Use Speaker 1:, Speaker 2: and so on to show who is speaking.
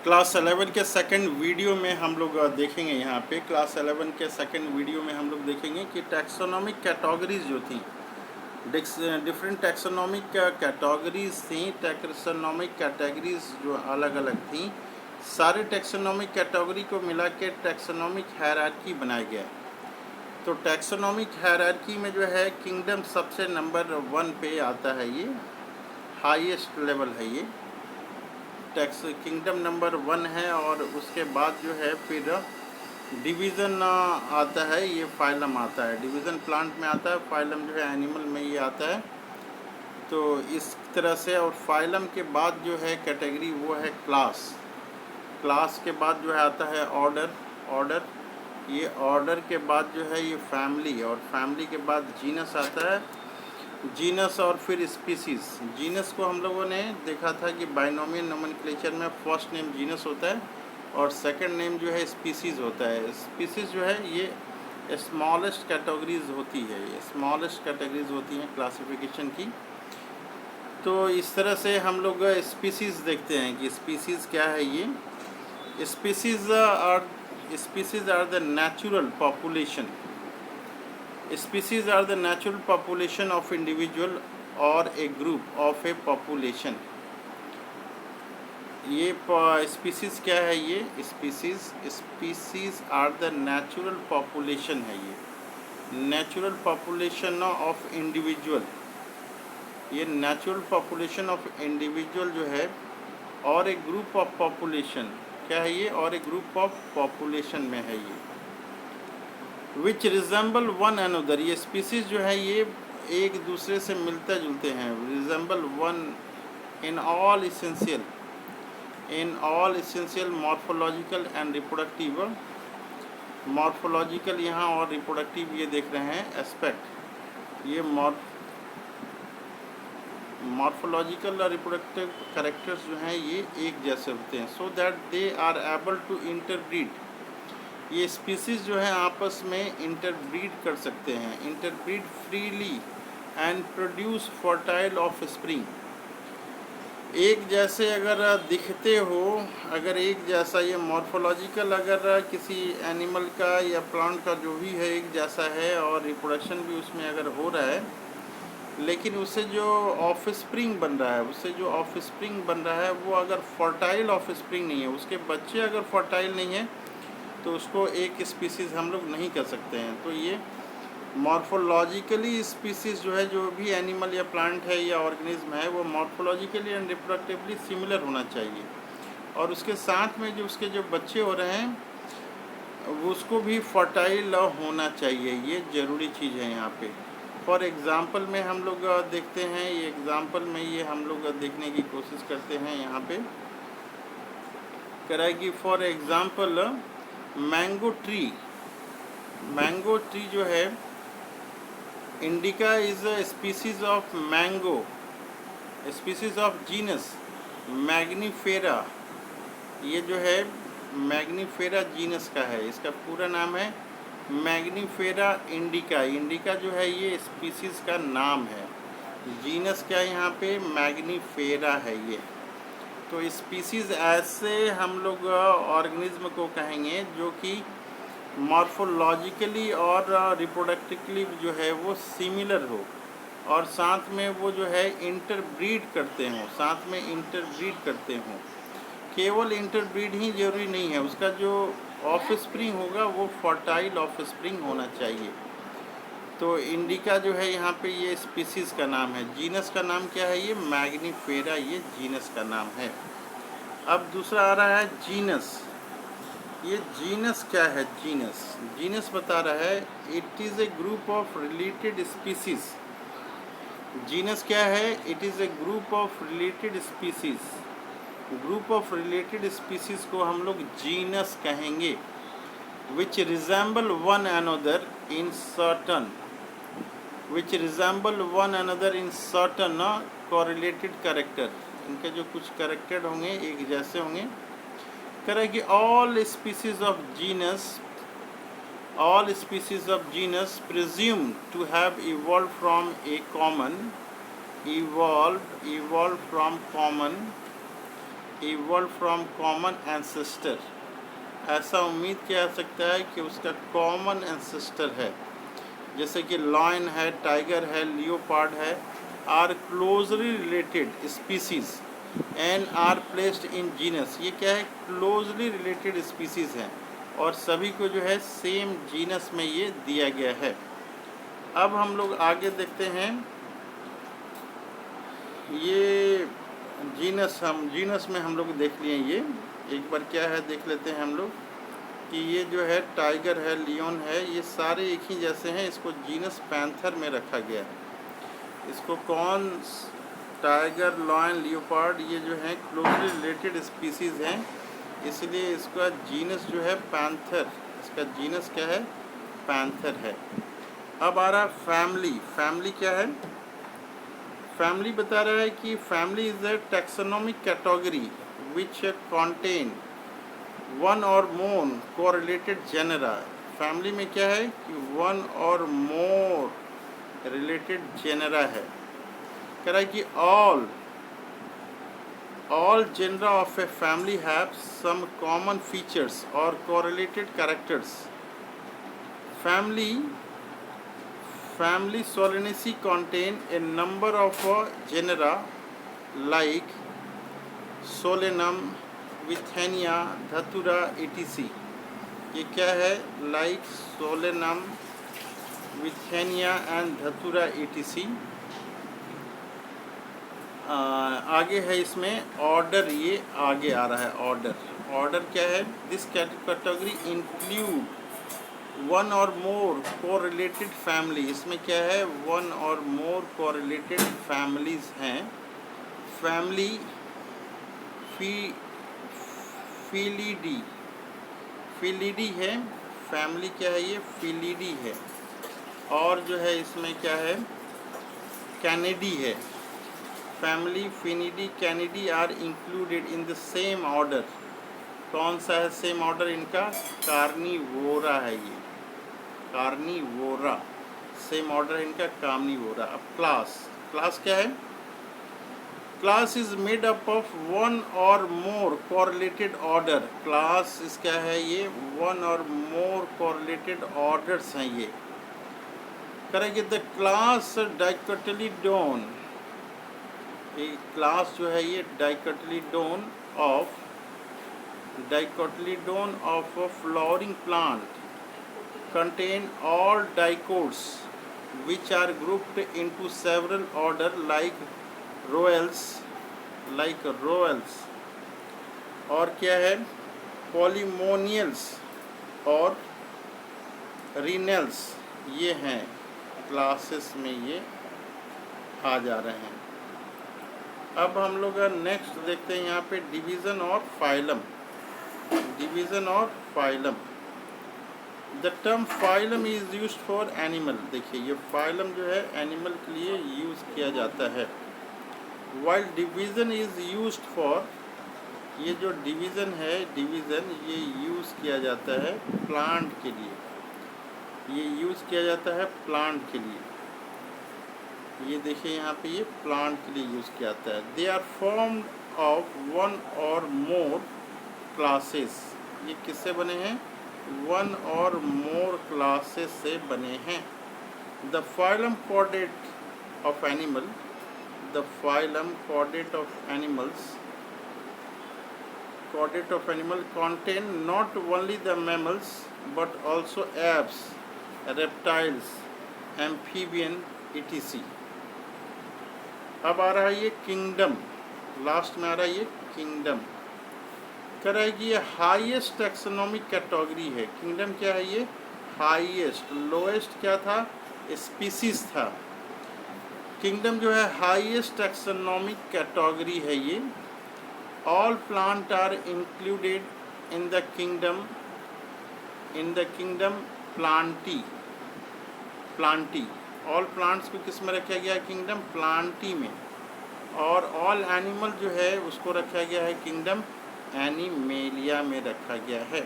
Speaker 1: Class 11 के second video में हम लोग देखेंगे। यहाँ पे क्लास 11 के सेकंड वीडियो में हम लोग देखेंगे कि टैक्सोनॉमिक कैटेगरीज जो थी, डिफरेंट टैक्सोनॉमिक कैटेगरीज थी। टैक्सोनॉमिक कैटेगरीज जो अलग अलग थी, सारे टैक्सोनॉमिक कैटेगरी को मिला के टैक्सोनॉमिक हायरार्की बनाया गया। तो टैक्सोनॉमिक हायरार्की में जो है किंगडम सबसे नंबर 1 पे आता है, ये हाईएस्ट लेवल है। ये टैक्स किंगडम नंबर 1 है। और उसके बाद जो है फिर डिवीज़न आता है, ये फाइलम आता है। डिवीज़न प्लांट में आता है, फाइलम जो है एनिमल में ये आता है। तो इस तरह से, और फाइलम के बाद जो है कैटेगरी वो है क्लास। क्लास के बाद जो है आता है ऑर्डर। ये ऑर्डर के बाद जो है ये फैमिली, और फैमिली के बाद जीनस आता है। जीनस और फिर स्पीसीज़। जीनस को हम लोगों ने देखा था कि बाइनोमियल नोमेनक्लेचर में फर्स्ट नेम जीनस होता है और सेकंड नेम जो है स्पीसीज़ होता है। स्पीसीज़ जो है ये स्मॉलेस्ट कैटेगरीज होती है, ये स्मॉलेस्ट कैटेगरीज होती हैं क्लासिफिकेशन की। तो इस तरह से हम लोग स्पीसीज़ देखते हैं कि स्पीसीज़ क्या है। ये species are the natural population. Species are the natural population of individual or a group of a population। ये species क्या है? ये species are the natural population है। ये natural population of individual, ये natural population of individual जो है, और एक group of population क्या है ये, और एक group of population में है ये। विच रिजेंबल वन अनदर, ये स्पीसीज जो है ये एक दूसरे से मिलते जुलते हैं। Resemble one in all essential morphological and reproductive. Morphological यहाँ और रिप्रोडक्टिव ये देख रहे हैं एस्पेक्ट। ये मॉर्फोलॉजिकल और रिप्रोडक्टिव कैरेक्टर्स जो हैं ये एक जैसे होते हैं, so that they are able to interbreed. ये स्पीसीज़ जो है आपस में इंटरब्रीड कर सकते हैं, interbreed freely and produce fertile offspring. एक जैसे अगर दिखते हो, अगर एक जैसा ये मॉर्फोलॉजिकल अगर किसी एनिमल का या प्लांट का जो भी है एक जैसा है, और रिप्रोडक्शन भी उसमें अगर हो रहा है, लेकिन उससे जो ऑफ स्प्रिंग बन रहा है, उससे जो ऑफ स्प्रिंग बन रहा है वो अगर फर्टाइल ऑफ स्प्रिंग नहीं है, उसके बच्चे अगर फर्टाइल नहीं है, तो उसको एक स्पीसीज़ हम लोग नहीं कर सकते हैं। तो ये मॉर्फोलॉजिकली स्पीसीज़ जो है, जो भी एनिमल या प्लांट है या ऑर्गेनिज्म है, वो मॉर्फोलॉजिकली एंड रिप्रोडक्टिवली सिमिलर होना चाहिए। और उसके साथ में जो उसके जो बच्चे हो रहे हैं वो उसको भी फर्टाइल होना चाहिए, ये ज़रूरी चीज़ है यहाँ पे। फॉर एग्ज़ाम्पल में हम लोग देखते हैं, ये एग्ज़ाम्पल में ये हम लोग देखने की कोशिश करते हैं। यहाँ पे करेगी फॉर एग्ज़ाम्पल मैंगो ट्री जो है, indica is a species of mango, species of genus Mangifera. ये जो है मैग्नीफेरा जीनस का है, इसका पूरा नाम है मैग्नीफेरा इंडिका। इंडिका जो है ये स्पीसीज का नाम है, जीनस क्या यहाँ पे मैग्नीफेरा है ये। तो स्पीसीज़ ऐसे हम लोग ऑर्गेनिज्म को कहेंगे जो कि मॉर्फोलॉजिकली और रिप्रोडक्टिवली जो है वो सिमिलर हो, और साथ में वो जो है इंटरब्रीड करते हों, साथ में इंटरब्रीड करते हों। केवल इंटरब्रीड ही जरूरी नहीं है, उसका जो ऑफ स्प्रिंग होगा वो फर्टाइल ऑफ स्प्रिंग होना चाहिए। तो इंडिका जो है यहाँ पे ये स्पीसीज़ का नाम है। जीनस का नाम क्या है? ये मैग्नीफेरा, ये जीनस का नाम है। अब दूसरा आ रहा है जीनस। ये जीनस क्या है? जीनस बता रहा है it is a group of related species. जीनस क्या है? It is a group of related species. Group of related species को हम लोग जीनस कहेंगे। Which resemble one another in certain, which resemble one another in certain correlated character। इनके जो कुछ करेक्टेड होंगे एक जैसे होंगे। करें कि all species of genus presumed to have evolved from evolve from common ancestor, ऐसा उम्मीद किया जा सकता है कि उसका कॉमन एंसेस्टर है, जैसे कि लॉयन है, टाइगर है, लियोपार्ड है, are closely related species and are placed in genus. ये क्या है, क्लोजली रिलेटेड स्पीसीज हैं और सभी को जो है सेम जीनस में ये दिया गया है। अब हम लोग आगे देखते हैं, ये जीनस में हम लोग देख लिए। ये एक बार क्या है देख लेते हैं हम लोग कि ये जो है टाइगर है, लियोन है, ये सारे एक ही जैसे हैं। इसको जीनस पैंथर में रखा गया है। इसको कौन, टाइगर, लॉयन, लियोपार्ड, ये जो है क्लोजली रिलेटेड स्पीसीज़ हैं, इसलिए इसका जीनस जो है पैंथर, इसका जीनस क्या है, पैंथर है। अब आ रहा फैमिली। फैमिली क्या है, फैमिली बता रहा है कि family is a taxonomic category which contain one और मोर कोरिलेटेड जेनरा। फैमिली में क्या है कि वन और मोर रिलेटेड जेनरा है। कह रहा है कि all genera of a family have some common features or correlated characters. Family Solanaceae contain a number of genera like Solanum, Withania, Dhatura, etc. ये क्या है, like Solanum, Withania and Dhatura, etc. आगे है इसमें ऑर्डर, ये आगे आ रहा है ऑर्डर क्या है, दिस कैटेगरी इंक्लूड वन और मोर कोरिलेटेड फैमिली। इसमें क्या है, वन और मोर कोरिलेटेड फैमिलीज हैं। फैमिली फिलिडी है, फैमिली क्या है, ये फिलिडी है। और जो है इसमें क्या है, कैनिडी है। Family Felidae, Canidae are included in the same order. कौन सा है सेम ऑर्डर इनका, कार्निवोरा है, ये कार्निवोरा सेम ऑर्डर है इनका, कार्निवोरा। अब क्लास क्या है, class is made up of one और मोर कोरिलेटेड ऑर्डर। क्लास इस क्या है, ये वन और मोर कोरिलेटेड ऑर्डर्स हैं। ये करेंगे द क्लास डाइकोटिलीडोन, क्लास जो है ये dicotyledon of a flowering plant contain all dicots which are grouped into several order like royals, और क्या है, पॉलीमोनियल्स और रीनल्स, ये हैं क्लासेस में ये आ जा रहे हैं। अब हम लोग नेक्स्ट देखते हैं यहाँ पे डिवीज़न और phylum. The term phylum is used for animal. देखिए ये फाइलम जो है एनिमल के लिए यूज़ किया जाता है, while division is used for, ये जो डिवीज़न है, डिवीज़न ये यूज़ किया जाता है प्लांट के लिए, ये यूज़ किया जाता है प्लांट के लिए। ये देखिए यहाँ पे ये प्लांट के लिए यूज़ किया जाता है। They are formed of one और मोर क्लासेस। ये किससे बने हैं, वन और मोर क्लासेस से बने हैं। The phylum chordate of animal, the phylum chordate of animals contain not only the mammals but also apes, reptiles, amphibian, etc. अब आ रहा है ये किंगडम, लास्ट में आ रहा है ये किंगडम। कह रहा है कि ये हाईएस्ट टैक्सोनॉमिक कैटेगरी है। किंगडम क्या है, ये हाईएस्ट, लोएस्ट क्या था, स्पीसीज था। किंगडम जो है हाईएस्ट टैक्सोनॉमिक कैटेगरी है ये। All plant are included in the kingdom Plantae. All plants को किस में रखा गया है, किंगडम प्लांटी में। और ऑल एनिमल जो है उसको रखा गया है किंगडम एनिमेलिया में रखा गया है।